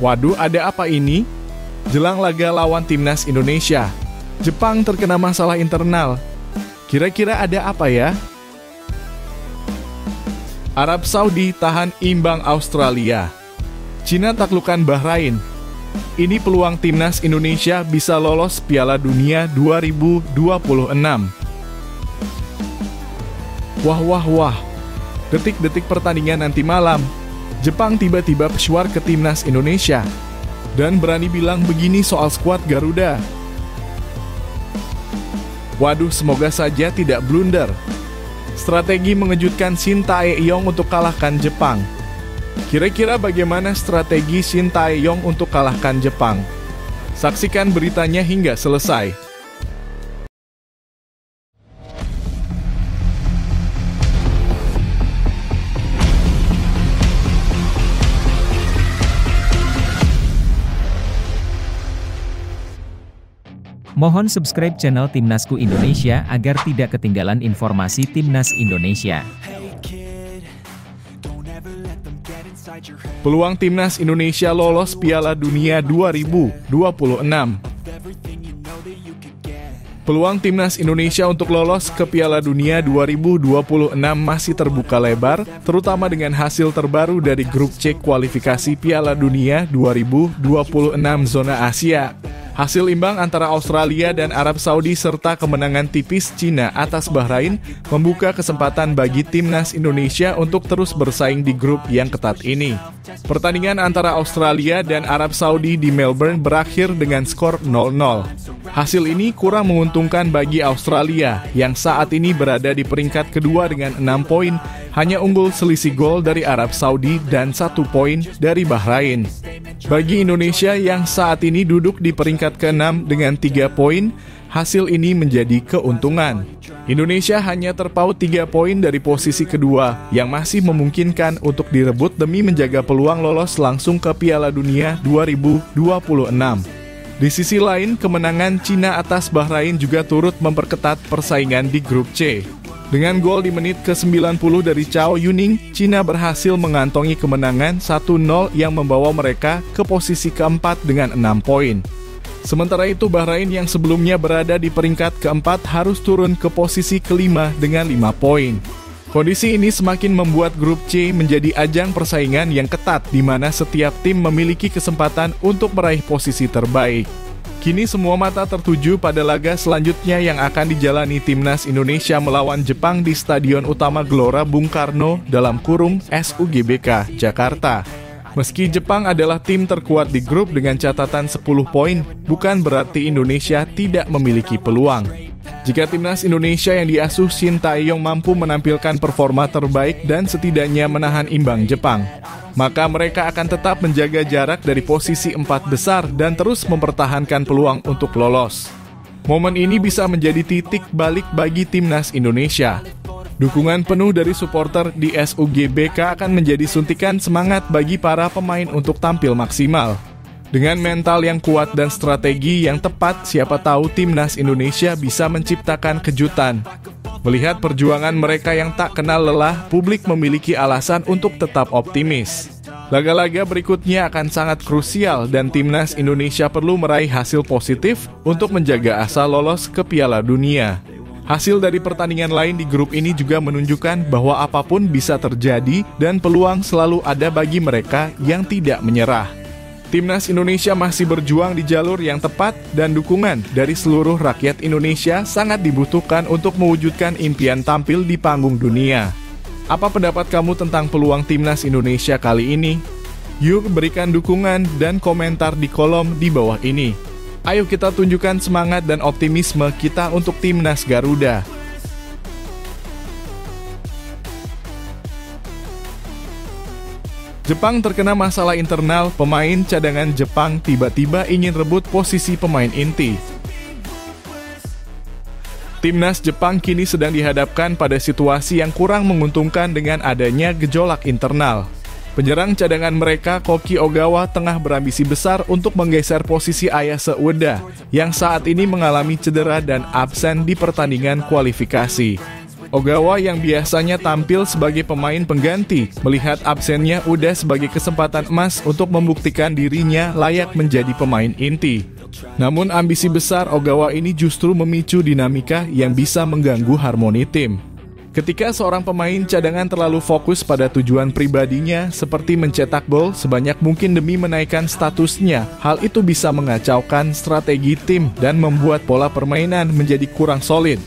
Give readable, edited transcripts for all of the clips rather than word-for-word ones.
Waduh, ada apa ini? Jelang laga lawan timnas Indonesia, Jepang terkena masalah internal. Kira-kira ada apa ya? Arab Saudi tahan imbang Australia. Cina taklukkan Bahrain. Ini peluang timnas Indonesia bisa lolos Piala Dunia 2026. Wah. Detik-detik pertandingan nanti malam, Jepang tiba-tiba pesuar ke timnas Indonesia dan berani bilang begini soal skuad Garuda. Waduh, semoga saja tidak blunder. Strategi mengejutkan Shin Tae-yong untuk kalahkan Jepang. Kira-kira bagaimana strategi Shin Tae-yong untuk kalahkan Jepang? Saksikan beritanya hingga selesai. Mohon subscribe channel Timnasku Indonesia agar tidak ketinggalan informasi Timnas Indonesia. Peluang timnas Indonesia lolos Piala Dunia 2026. Peluang timnas Indonesia untuk lolos ke Piala Dunia 2026 masih terbuka lebar, terutama dengan hasil terbaru dari grup C kualifikasi Piala Dunia 2026 zona Asia. Hasil imbang antara Australia dan Arab Saudi serta kemenangan tipis Cina atas Bahrain membuka kesempatan bagi timnas Indonesia untuk terus bersaing di grup yang ketat ini. Pertandingan antara Australia dan Arab Saudi di Melbourne berakhir dengan skor 0-0. Hasil ini kurang menguntungkan bagi Australia yang saat ini berada di peringkat kedua dengan 6 poin, hanya unggul selisih gol dari Arab Saudi dan 1 poin dari Bahrain. Bagi Indonesia yang saat ini duduk di peringkat ke-6 dengan 3 poin, hasil ini menjadi keuntungan. Indonesia hanya terpaut 3 poin dari posisi kedua yang masih memungkinkan untuk direbut demi menjaga peluang lolos langsung ke Piala Dunia 2026. Di sisi lain, kemenangan Cina atas Bahrain juga turut memperketat persaingan di grup C. Dengan gol di menit ke-90 dari Chao Yuning, Cina berhasil mengantongi kemenangan 1-0 yang membawa mereka ke posisi keempat dengan 6 poin. Sementara itu Bahrain yang sebelumnya berada di peringkat keempat harus turun ke posisi kelima dengan 5 poin. Kondisi ini semakin membuat grup C menjadi ajang persaingan yang ketat di mana setiap tim memiliki kesempatan untuk meraih posisi terbaik. Kini semua mata tertuju pada laga selanjutnya yang akan dijalani timnas Indonesia melawan Jepang di Stadion Utama Gelora Bung Karno (SUGBK) Jakarta. Meski Jepang adalah tim terkuat di grup dengan catatan 10 poin, bukan berarti Indonesia tidak memiliki peluang. Jika timnas Indonesia yang diasuh Shin Tae-yong mampu menampilkan performa terbaik dan setidaknya menahan imbang Jepang, maka mereka akan tetap menjaga jarak dari posisi 4 besar dan terus mempertahankan peluang untuk lolos. Momen ini bisa menjadi titik balik bagi timnas Indonesia. Dukungan penuh dari supporter di SUGBK akan menjadi suntikan semangat bagi para pemain untuk tampil maksimal. Dengan mental yang kuat dan strategi yang tepat, siapa tahu timnas Indonesia bisa menciptakan kejutan. Melihat perjuangan mereka yang tak kenal lelah, publik memiliki alasan untuk tetap optimis. Laga-laga berikutnya akan sangat krusial dan timnas Indonesia perlu meraih hasil positif untuk menjaga asa lolos ke Piala Dunia. Hasil dari pertandingan lain di grup ini juga menunjukkan bahwa apapun bisa terjadi dan peluang selalu ada bagi mereka yang tidak menyerah. Timnas Indonesia masih berjuang di jalur yang tepat dan dukungan dari seluruh rakyat Indonesia sangat dibutuhkan untuk mewujudkan impian tampil di panggung dunia. Apa pendapat kamu tentang peluang timnas Indonesia kali ini? Yuk berikan dukungan dan komentar di kolom di bawah ini. Ayo kita tunjukkan semangat dan optimisme kita untuk timnas Garuda. Jepang terkena masalah internal, pemain cadangan Jepang tiba-tiba ingin rebut posisi pemain inti. Timnas Jepang kini sedang dihadapkan pada situasi yang kurang menguntungkan dengan adanya gejolak internal. Penyerang cadangan mereka, Koki Ogawa, tengah berambisi besar untuk menggeser posisi Ayase Ueda, yang saat ini mengalami cedera dan absen di pertandingan kualifikasi. Ogawa yang biasanya tampil sebagai pemain pengganti, melihat absennya Uda sebagai kesempatan emas untuk membuktikan dirinya layak menjadi pemain inti. Namun ambisi besar Ogawa ini justru memicu dinamika yang bisa mengganggu harmoni tim. Ketika seorang pemain cadangan terlalu fokus pada tujuan pribadinya seperti mencetak gol sebanyak mungkin demi menaikkan statusnya, hal itu bisa mengacaukan strategi tim dan membuat pola permainan menjadi kurang solid.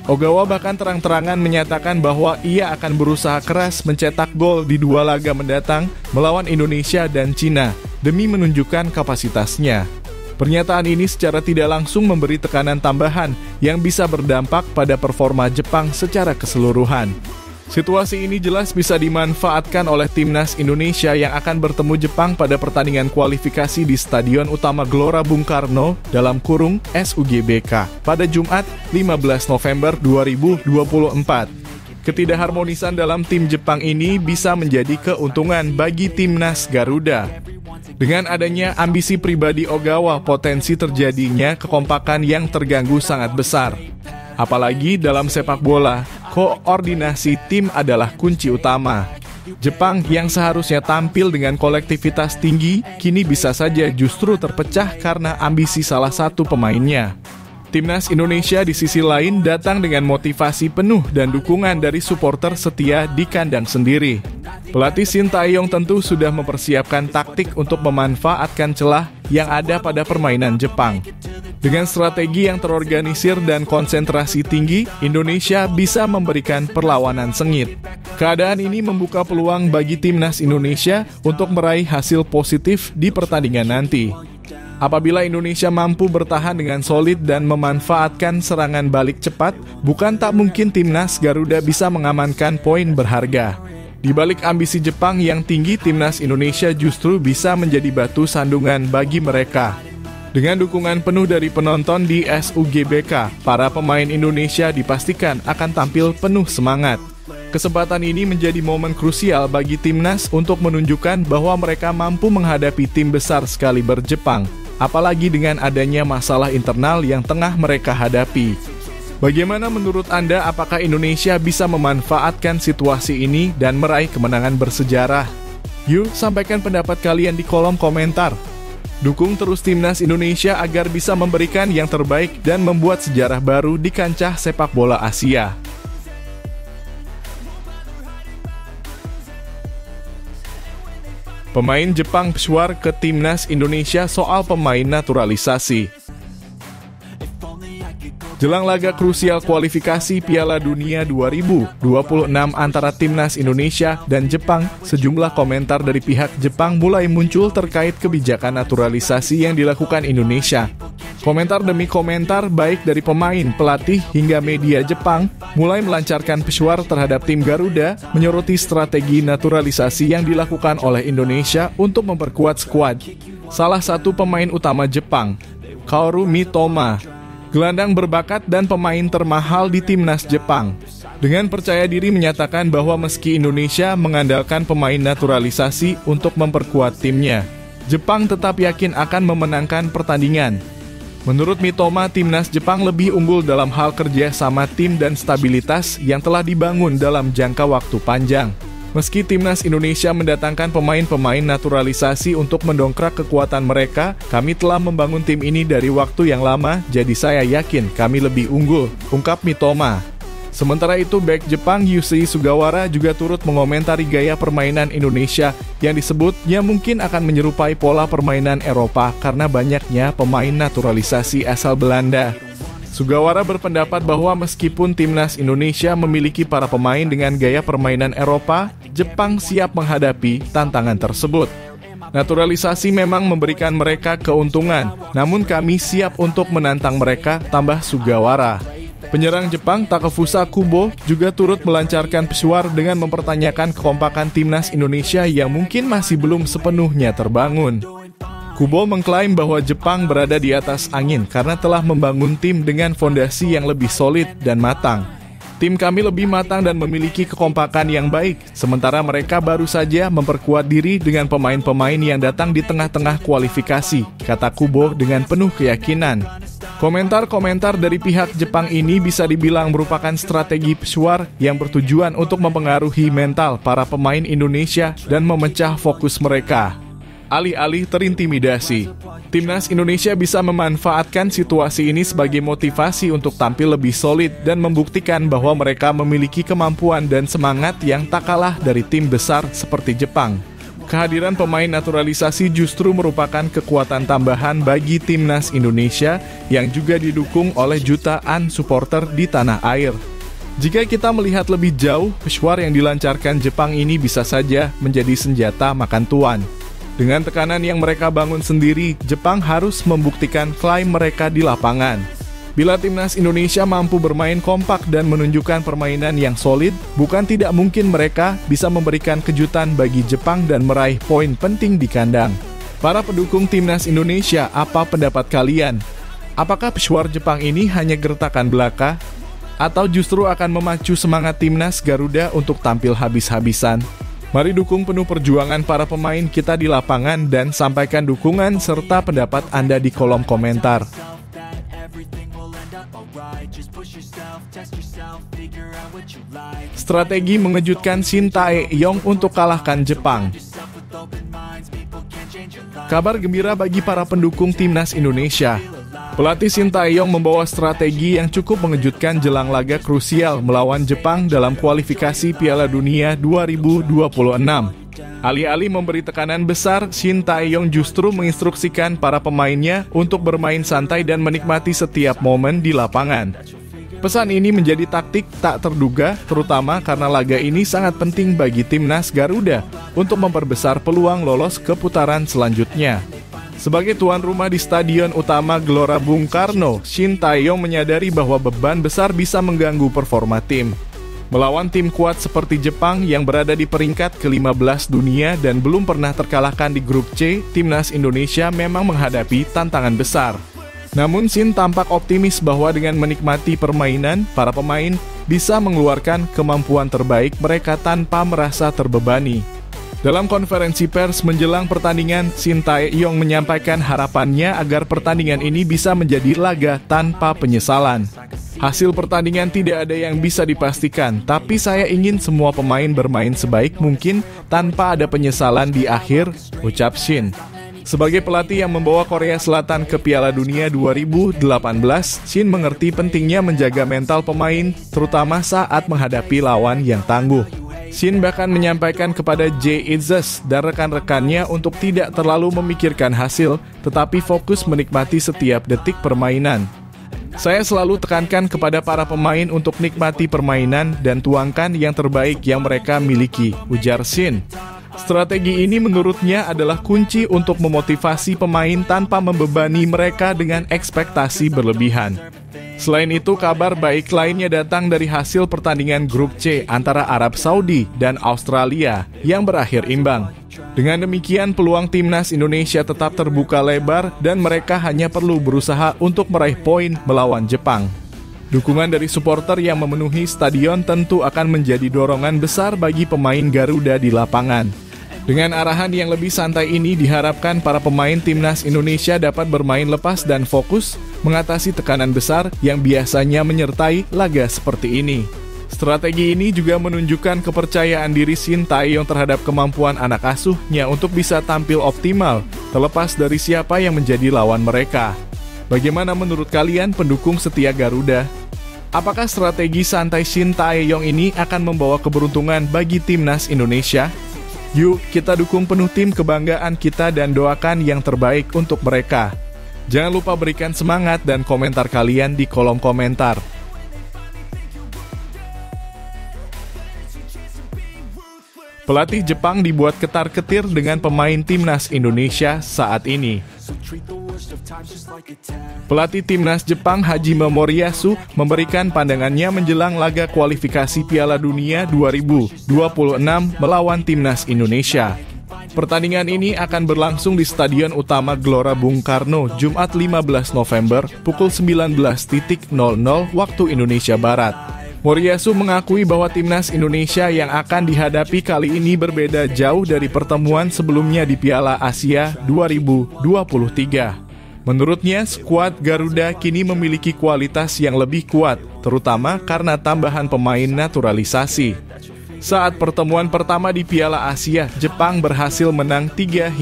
Ogawa bahkan terang-terangan menyatakan bahwa ia akan berusaha keras mencetak gol di 2 laga mendatang melawan Indonesia dan Cina demi menunjukkan kapasitasnya. Pernyataan ini secara tidak langsung memberi tekanan tambahan yang bisa berdampak pada performa Jepang secara keseluruhan. Situasi ini jelas bisa dimanfaatkan oleh timnas Indonesia yang akan bertemu Jepang pada pertandingan kualifikasi di Stadion Utama Gelora Bung Karno (SUGBK) pada Jumat 15 November 2024. Ketidakharmonisan dalam tim Jepang ini bisa menjadi keuntungan bagi timnas Garuda. Dengan adanya ambisi pribadi Ogawa, potensi terjadinya kekompakan yang terganggu sangat besar. Apalagi dalam sepak bola, koordinasi tim adalah kunci utama. Jepang yang seharusnya tampil dengan kolektivitas tinggi, kini bisa saja justru terpecah karena ambisi salah satu pemainnya. Timnas Indonesia di sisi lain datang dengan motivasi penuh dan dukungan dari supporter setia di kandang sendiri. Pelatih Sintayong tentu sudah mempersiapkan taktik untuk memanfaatkan celah yang ada pada permainan Jepang. Dengan strategi yang terorganisir dan konsentrasi tinggi, Indonesia bisa memberikan perlawanan sengit. Keadaan ini membuka peluang bagi timnas Indonesia untuk meraih hasil positif di pertandingan nanti. Apabila Indonesia mampu bertahan dengan solid dan memanfaatkan serangan balik cepat, bukan tak mungkin timnas Garuda bisa mengamankan poin berharga. Di balik ambisi Jepang yang tinggi, timnas Indonesia justru bisa menjadi batu sandungan bagi mereka. Dengan dukungan penuh dari penonton di SUGBK, para pemain Indonesia dipastikan akan tampil penuh semangat. Kesempatan ini menjadi momen krusial bagi timnas untuk menunjukkan bahwa mereka mampu menghadapi tim besar sekaliber Jepang, apalagi dengan adanya masalah internal yang tengah mereka hadapi. Bagaimana menurut Anda, apakah Indonesia bisa memanfaatkan situasi ini dan meraih kemenangan bersejarah? Yuk, sampaikan pendapat kalian di kolom komentar. Dukung terus timnas Indonesia agar bisa memberikan yang terbaik dan membuat sejarah baru di kancah sepak bola Asia. Pemain Jepang pesuar ke timnas Indonesia soal pemain naturalisasi. Jelang laga krusial kualifikasi Piala Dunia 2026 antara timnas Indonesia dan Jepang, sejumlah komentar dari pihak Jepang mulai muncul terkait kebijakan naturalisasi yang dilakukan Indonesia. Komentar demi komentar baik dari pemain, pelatih, hingga media Jepang mulai melancarkan pesuar terhadap tim Garuda menyoroti strategi naturalisasi yang dilakukan oleh Indonesia untuk memperkuat skuad. Salah satu pemain utama Jepang, Kaoru Mitoma, gelandang berbakat dan pemain termahal di timnas Jepang, dengan percaya diri menyatakan bahwa meski Indonesia mengandalkan pemain naturalisasi untuk memperkuat timnya, Jepang tetap yakin akan memenangkan pertandingan. Menurut Mitoma, timnas Jepang lebih unggul dalam hal kerja sama tim dan stabilitas yang telah dibangun dalam jangka waktu panjang. Meski timnas Indonesia mendatangkan pemain-pemain naturalisasi untuk mendongkrak kekuatan mereka, kami telah membangun tim ini dari waktu yang lama, jadi saya yakin kami lebih unggul, ungkap Mitoma. Sementara itu, bek Jepang Yusei Sugawara juga turut mengomentari gaya permainan Indonesia yang disebutnya mungkin akan menyerupai pola permainan Eropa karena banyaknya pemain naturalisasi asal Belanda. Sugawara berpendapat bahwa meskipun timnas Indonesia memiliki para pemain dengan gaya permainan Eropa, Jepang siap menghadapi tantangan tersebut. Naturalisasi memang memberikan mereka keuntungan, namun kami siap untuk menantang mereka, tambah Sugawara. Penyerang Jepang Takefusa Kubo juga turut melancarkan pesuar dengan mempertanyakan kekompakan timnas Indonesia yang mungkin masih belum sepenuhnya terbangun. Kubo mengklaim bahwa Jepang berada di atas angin karena telah membangun tim dengan fondasi yang lebih solid dan matang. Tim kami lebih matang dan memiliki kekompakan yang baik, sementara mereka baru saja memperkuat diri dengan pemain-pemain yang datang di tengah-tengah kualifikasi, kata Kubo dengan penuh keyakinan. Komentar-komentar dari pihak Jepang ini bisa dibilang merupakan strategi pesuar yang bertujuan untuk mempengaruhi mental para pemain Indonesia dan memecah fokus mereka. Alih-alih terintimidasi, Timnas Indonesia bisa memanfaatkan situasi ini sebagai motivasi untuk tampil lebih solid dan membuktikan bahwa mereka memiliki kemampuan dan semangat yang tak kalah dari tim besar seperti Jepang. Kehadiran pemain naturalisasi justru merupakan kekuatan tambahan bagi Timnas Indonesia yang juga didukung oleh jutaan supporter di tanah air. Jika kita melihat lebih jauh, pesuar yang dilancarkan Jepang ini bisa saja menjadi senjata makan tuan. Dengan tekanan yang mereka bangun sendiri, Jepang harus membuktikan klaim mereka di lapangan. Bila Timnas Indonesia mampu bermain kompak dan menunjukkan permainan yang solid, bukan tidak mungkin mereka bisa memberikan kejutan bagi Jepang dan meraih poin penting di kandang. Para pendukung Timnas Indonesia, apa pendapat kalian? Apakah pesuar Jepang ini hanya gertakan belaka? Atau justru akan memacu semangat Timnas Garuda untuk tampil habis-habisan? Mari dukung penuh perjuangan para pemain kita di lapangan dan sampaikan dukungan serta pendapat Anda di kolom komentar. Strategi mengejutkan Shin Tae-yong untuk kalahkan Jepang. Kabar gembira bagi para pendukung Timnas Indonesia. Pelatih Shin Tae-yong membawa strategi yang cukup mengejutkan jelang laga krusial melawan Jepang dalam kualifikasi Piala Dunia 2026. Alih-alih memberi tekanan besar, Shin Tae-yong justru menginstruksikan para pemainnya untuk bermain santai dan menikmati setiap momen di lapangan. Pesan ini menjadi taktik tak terduga, terutama karena laga ini sangat penting bagi Timnas Garuda untuk memperbesar peluang lolos ke putaran selanjutnya. Sebagai tuan rumah di Stadion Utama Gelora Bung Karno, Shin Tae-yong menyadari bahwa beban besar bisa mengganggu performa tim. Melawan tim kuat seperti Jepang yang berada di peringkat ke-15 dunia dan belum pernah terkalahkan di grup C, Timnas Indonesia memang menghadapi tantangan besar. Namun Shin tampak optimis bahwa dengan menikmati permainan, para pemain bisa mengeluarkan kemampuan terbaik mereka tanpa merasa terbebani. Dalam konferensi pers menjelang pertandingan, Shin Tae-yong menyampaikan harapannya agar pertandingan ini bisa menjadi laga tanpa penyesalan. Hasil pertandingan tidak ada yang bisa dipastikan, tapi saya ingin semua pemain bermain sebaik mungkin tanpa ada penyesalan di akhir, ucap Shin. Sebagai pelatih yang membawa Korea Selatan ke Piala Dunia 2018, Shin mengerti pentingnya menjaga mental pemain, terutama saat menghadapi lawan yang tangguh. Shin bahkan menyampaikan kepada Jae Izes dan rekan-rekannya untuk tidak terlalu memikirkan hasil, tetapi fokus menikmati setiap detik permainan. Saya selalu tekankan kepada para pemain untuk nikmati permainan dan tuangkan yang terbaik yang mereka miliki, ujar Shin. Strategi ini menurutnya adalah kunci untuk memotivasi pemain tanpa membebani mereka dengan ekspektasi berlebihan. Selain itu, kabar baik lainnya datang dari hasil pertandingan grup C antara Arab Saudi dan Australia yang berakhir imbang. Dengan demikian, peluang Timnas Indonesia tetap terbuka lebar dan mereka hanya perlu berusaha untuk meraih poin melawan Jepang. Dukungan dari supporter yang memenuhi stadion tentu akan menjadi dorongan besar bagi pemain Garuda di lapangan. Dengan arahan yang lebih santai ini, diharapkan para pemain Timnas Indonesia dapat bermain lepas dan fokus mengatasi tekanan besar yang biasanya menyertai laga seperti ini. Strategi ini juga menunjukkan kepercayaan diri Shin Tae-yong terhadap kemampuan anak asuhnya untuk bisa tampil optimal, terlepas dari siapa yang menjadi lawan mereka. Bagaimana menurut kalian pendukung setia Garuda? Apakah strategi santai Shin Tae-yong ini akan membawa keberuntungan bagi Timnas Indonesia? Yuk, kita dukung penuh tim kebanggaan kita dan doakan yang terbaik untuk mereka. Jangan lupa berikan semangat dan komentar kalian di kolom komentar. Pelatih Jepang dibuat ketar-ketir dengan pemain Timnas Indonesia saat ini. Pelatih Timnas Jepang Hajime Moriyasu memberikan pandangannya menjelang laga kualifikasi Piala Dunia 2026 melawan Timnas Indonesia. Pertandingan ini akan berlangsung di Stadion Utama Gelora Bung Karno, Jumat 15 November, pukul 19.00 waktu Indonesia Barat. Moriyasu mengakui bahwa Timnas Indonesia yang akan dihadapi kali ini berbeda jauh dari pertemuan sebelumnya di Piala Asia 2023. Menurutnya, skuad Garuda kini memiliki kualitas yang lebih kuat, terutama karena tambahan pemain naturalisasi. Saat pertemuan pertama di Piala Asia, Jepang berhasil menang 3-1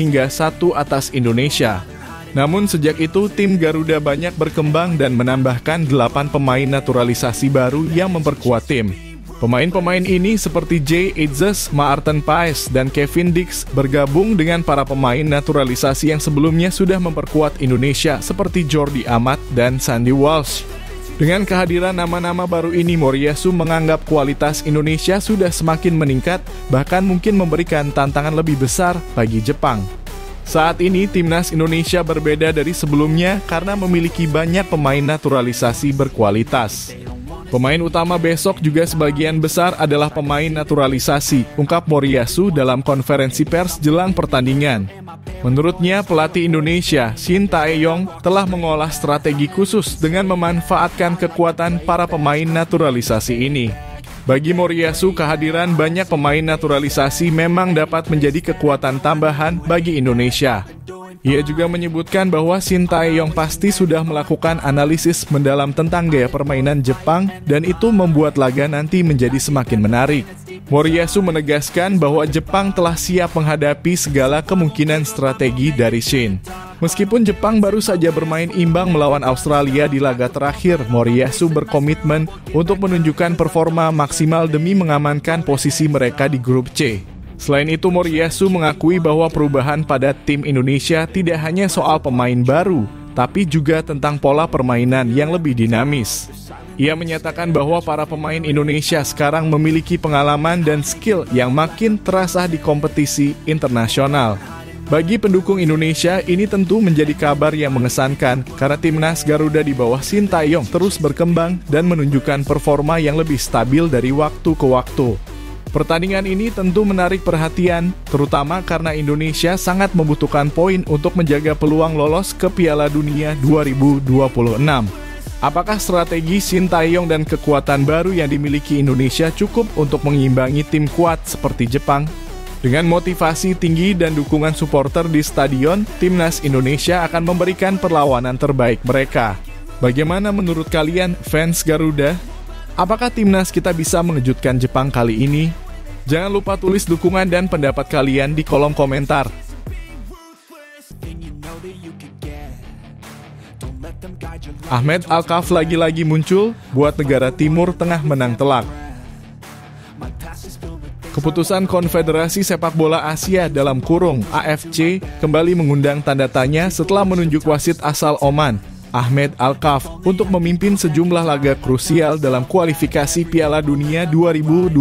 atas Indonesia. Namun sejak itu, tim Garuda banyak berkembang dan menambahkan 8 pemain naturalisasi baru yang memperkuat tim. Pemain-pemain ini seperti Jay Itzes, Maarten Paes, dan Kevin Dix bergabung dengan para pemain naturalisasi yang sebelumnya sudah memperkuat Indonesia seperti Jordi Amat dan Sandy Walsh. Dengan kehadiran nama-nama baru ini, Moriyasu menganggap kualitas Indonesia sudah semakin meningkat, bahkan mungkin memberikan tantangan lebih besar bagi Jepang. Saat ini, timnas Indonesia berbeda dari sebelumnya karena memiliki banyak pemain naturalisasi berkualitas. Pemain utama besok juga sebagian besar adalah pemain naturalisasi, ungkap Moriyasu dalam konferensi pers jelang pertandingan. Menurutnya, pelatih Indonesia, Shin Tae-yong, telah mengolah strategi khusus dengan memanfaatkan kekuatan para pemain naturalisasi ini. Bagi Moriyasu, kehadiran banyak pemain naturalisasi memang dapat menjadi kekuatan tambahan bagi Indonesia. Ia juga menyebutkan bahwa Shin Tae-yong pasti sudah melakukan analisis mendalam tentang gaya permainan Jepang dan itu membuat laga nanti menjadi semakin menarik. Moriyasu menegaskan bahwa Jepang telah siap menghadapi segala kemungkinan strategi dari Shin. Meskipun Jepang baru saja bermain imbang melawan Australia di laga terakhir, Moriyasu berkomitmen untuk menunjukkan performa maksimal demi mengamankan posisi mereka di grup C. Selain itu, Moriyasu mengakui bahwa perubahan pada tim Indonesia tidak hanya soal pemain baru, tapi juga tentang pola permainan yang lebih dinamis. Ia menyatakan bahwa para pemain Indonesia sekarang memiliki pengalaman dan skill yang makin terasa di kompetisi internasional. Bagi pendukung Indonesia, ini tentu menjadi kabar yang mengesankan karena timnas Garuda di bawah Shin Tae-yong terus berkembang dan menunjukkan performa yang lebih stabil dari waktu ke waktu. Pertandingan ini tentu menarik perhatian, terutama karena Indonesia sangat membutuhkan poin untuk menjaga peluang lolos ke Piala Dunia 2026. Apakah strategi Shin Tae-yong dan kekuatan baru yang dimiliki Indonesia cukup untuk mengimbangi tim kuat seperti Jepang? Dengan motivasi tinggi dan dukungan supporter di stadion, timnas Indonesia akan memberikan perlawanan terbaik mereka. Bagaimana menurut kalian, fans Garuda? Apakah timnas kita bisa mengejutkan Jepang kali ini? Jangan lupa tulis dukungan dan pendapat kalian di kolom komentar. Ahmed Alkaf lagi-lagi muncul, buat negara Timur Tengah menang telak. Keputusan Konfederasi Sepak Bola Asia dalam kurung AFC kembali mengundang tanda tanya setelah menunjuk wasit asal Oman, Ahmed Alkaf, untuk memimpin sejumlah laga krusial dalam kualifikasi Piala Dunia 2026.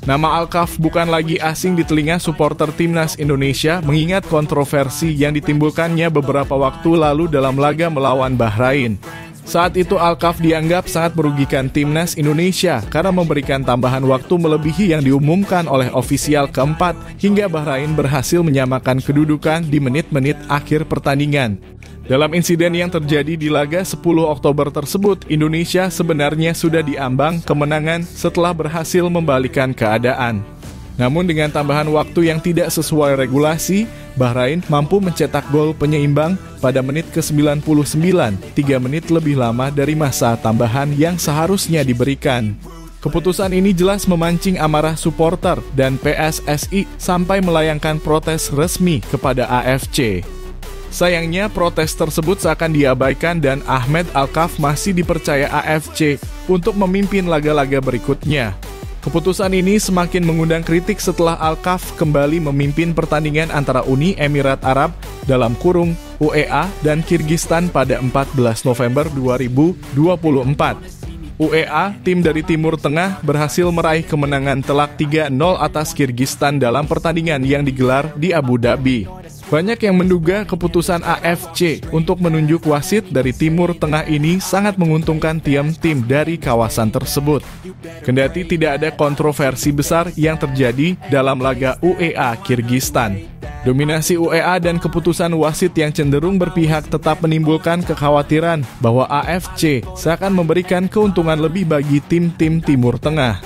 Nama Alkaf bukan lagi asing di telinga supporter timnas Indonesia mengingat kontroversi yang ditimbulkannya beberapa waktu lalu dalam laga melawan Bahrain. Saat itu Alkaf dianggap sangat merugikan timnas Indonesia karena memberikan tambahan waktu melebihi yang diumumkan oleh ofisial keempat hingga Bahrain berhasil menyamakan kedudukan di menit-menit akhir pertandingan. Dalam insiden yang terjadi di laga 10 Oktober tersebut, Indonesia sebenarnya sudah diambang kemenangan setelah berhasil membalikan keadaan. Namun dengan tambahan waktu yang tidak sesuai regulasi, Bahrain mampu mencetak gol penyeimbang pada menit ke-99, 3 menit lebih lama dari masa tambahan yang seharusnya diberikan. Keputusan ini jelas memancing amarah supporter dan PSSI sampai melayangkan protes resmi kepada AFC. Sayangnya protes tersebut seakan diabaikan dan Ahmed Alkaf masih dipercaya AFC untuk memimpin laga-laga berikutnya. Keputusan ini semakin mengundang kritik setelah Alkaf kembali memimpin pertandingan antara Uni Emirat Arab dalam kurung UEA dan Kirgistan pada 14 November 2024. UEA, tim dari Timur Tengah, berhasil meraih kemenangan telak 3-0 atas Kirgistan dalam pertandingan yang digelar di Abu Dhabi. Banyak yang menduga keputusan AFC untuk menunjuk wasit dari Timur Tengah ini sangat menguntungkan tim-tim dari kawasan tersebut. Kendati tidak ada kontroversi besar yang terjadi dalam laga UEA Kirgistan. Dominasi UEA dan keputusan wasit yang cenderung berpihak tetap menimbulkan kekhawatiran bahwa AFC seakan memberikan keuntungan lebih bagi tim-tim Timur Tengah.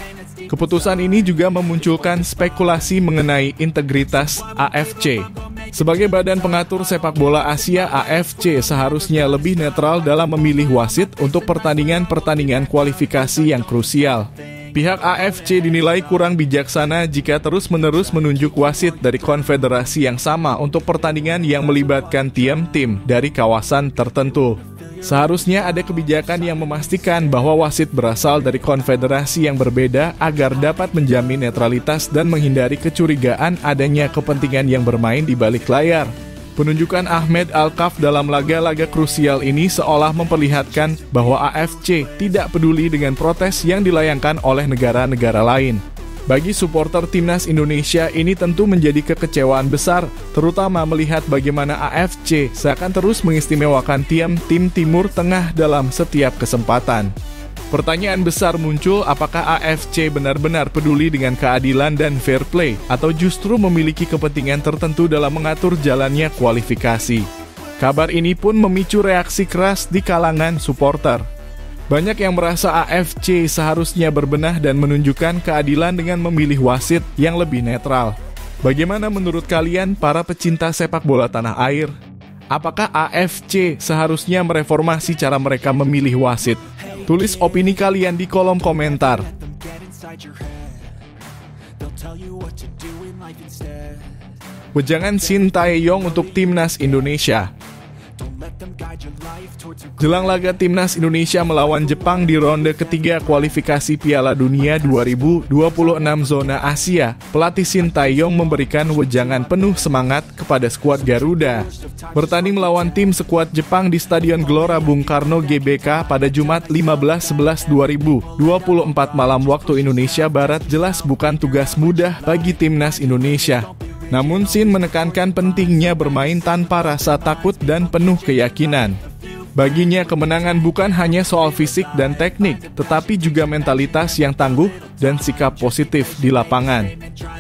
Keputusan ini juga memunculkan spekulasi mengenai integritas AFC. Sebagai badan pengatur sepak bola Asia, AFC seharusnya lebih netral dalam memilih wasit untuk pertandingan-pertandingan kualifikasi yang krusial. Pihak AFC dinilai kurang bijaksana jika terus-menerus menunjuk wasit dari konfederasi yang sama untuk pertandingan yang melibatkan tim-tim dari kawasan tertentu. Seharusnya ada kebijakan yang memastikan bahwa wasit berasal dari konfederasi yang berbeda agar dapat menjamin netralitas dan menghindari kecurigaan adanya kepentingan yang bermain di balik layar. Penunjukan Ahmed Al-Kaf dalam laga-laga krusial ini seolah memperlihatkan bahwa AFC tidak peduli dengan protes yang dilayangkan oleh negara-negara lain. Bagi supporter timnas Indonesia, ini tentu menjadi kekecewaan besar, terutama melihat bagaimana AFC seakan terus mengistimewakan tim Timur Tengah dalam setiap kesempatan. Pertanyaan besar muncul, apakah AFC benar-benar peduli dengan keadilan dan fair play, atau justru memiliki kepentingan tertentu dalam mengatur jalannya kualifikasi? Kabar ini pun memicu reaksi keras di kalangan supporter. Banyak yang merasa AFC seharusnya berbenah dan menunjukkan keadilan dengan memilih wasit yang lebih netral. Bagaimana menurut kalian para pecinta sepak bola tanah air? Apakah AFC seharusnya mereformasi cara mereka memilih wasit? Tulis opini kalian di kolom komentar. Wejangan Shin Tae-yong untuk timnas Indonesia. Jelang laga timnas Indonesia melawan Jepang di ronde ketiga kualifikasi Piala Dunia 2026 zona Asia, pelatih Shin Tae-yong memberikan wejangan penuh semangat kepada skuad Garuda. Bertanding melawan tim sekuat Jepang di Stadion Gelora Bung Karno GBK pada Jumat 15/11/2024 malam waktu Indonesia Barat jelas bukan tugas mudah bagi timnas Indonesia. Namun Shin menekankan pentingnya bermain tanpa rasa takut dan penuh keyakinan. Baginya kemenangan bukan hanya soal fisik dan teknik, tetapi juga mentalitas yang tangguh dan sikap positif di lapangan.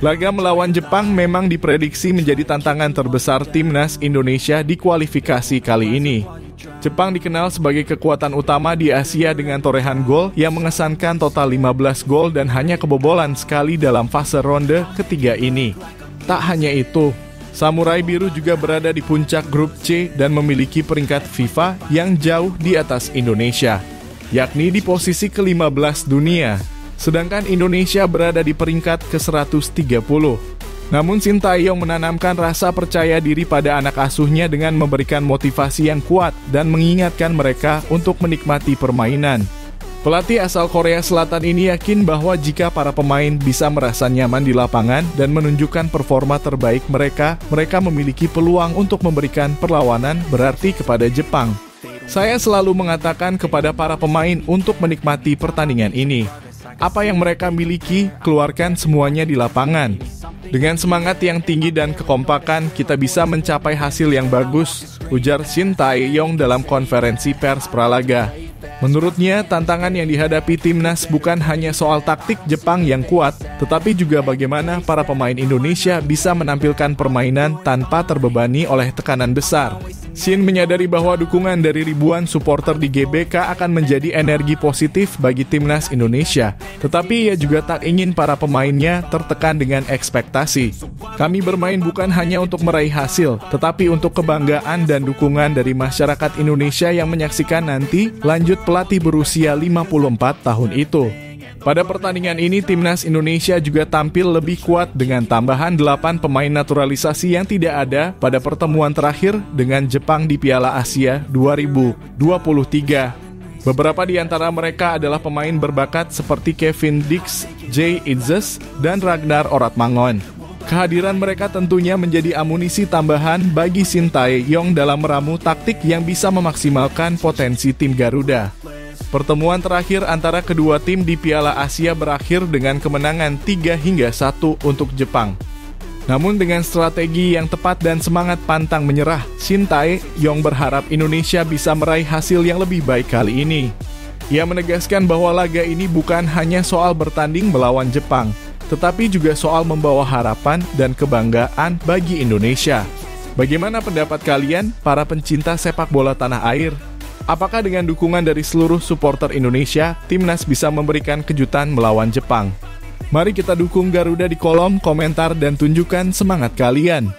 Laga melawan Jepang memang diprediksi menjadi tantangan terbesar timnas Indonesia di kualifikasi kali ini. Jepang dikenal sebagai kekuatan utama di Asia dengan torehan gol yang mengesankan total 15 gol dan hanya kebobolan sekali dalam fase ronde ketiga ini. Tak hanya itu, Samurai Biru juga berada di puncak grup C dan memiliki peringkat FIFA yang jauh di atas Indonesia, yakni di posisi ke-15 dunia, sedangkan Indonesia berada di peringkat ke-130. Namun Shin Tae-yong menanamkan rasa percaya diri pada anak asuhnya dengan memberikan motivasi yang kuat dan mengingatkan mereka untuk menikmati permainan. Pelatih asal Korea Selatan ini yakin bahwa jika para pemain bisa merasa nyaman di lapangan dan menunjukkan performa terbaik mereka memiliki peluang untuk memberikan perlawanan berarti kepada Jepang. Saya selalu mengatakan kepada para pemain untuk menikmati pertandingan ini. Apa yang mereka miliki, keluarkan semuanya di lapangan. Dengan semangat yang tinggi dan kekompakan, kita bisa mencapai hasil yang bagus, ujar Shin Tae-yong dalam konferensi pers pralaga. Menurutnya, tantangan yang dihadapi timnas bukan hanya soal taktik Jepang yang kuat, tetapi juga bagaimana para pemain Indonesia bisa menampilkan permainan tanpa terbebani oleh tekanan besar. Shin menyadari bahwa dukungan dari ribuan supporter di GBK akan menjadi energi positif bagi timnas Indonesia, tetapi ia juga tak ingin para pemainnya tertekan dengan ekspektasi. Kami bermain bukan hanya untuk meraih hasil, tetapi untuk kebanggaan dan dukungan dari masyarakat Indonesia yang menyaksikan nanti, lanjut pelatih berusia 54 tahun itu. Pada pertandingan ini, timnas Indonesia juga tampil lebih kuat dengan tambahan 8 pemain naturalisasi yang tidak ada pada pertemuan terakhir dengan Jepang di Piala Asia 2023. Beberapa di antara mereka adalah pemain berbakat seperti Kevin Dix, Jay Itzes, dan Ragnar Oratmangon. Kehadiran mereka tentunya menjadi amunisi tambahan bagi Shin Tae-yong dalam meramu taktik yang bisa memaksimalkan potensi tim Garuda. Pertemuan terakhir antara kedua tim di Piala Asia berakhir dengan kemenangan 3-1 untuk Jepang. Namun dengan strategi yang tepat dan semangat pantang menyerah, Shin Tae-yong berharap Indonesia bisa meraih hasil yang lebih baik kali ini. Ia menegaskan bahwa laga ini bukan hanya soal bertanding melawan Jepang, tetapi juga soal membawa harapan dan kebanggaan bagi Indonesia. Bagaimana pendapat kalian, para pencinta sepak bola tanah air? Apakah dengan dukungan dari seluruh supporter Indonesia, timnas bisa memberikan kejutan melawan Jepang? Mari kita dukung Garuda di kolom komentar dan tunjukkan semangat kalian.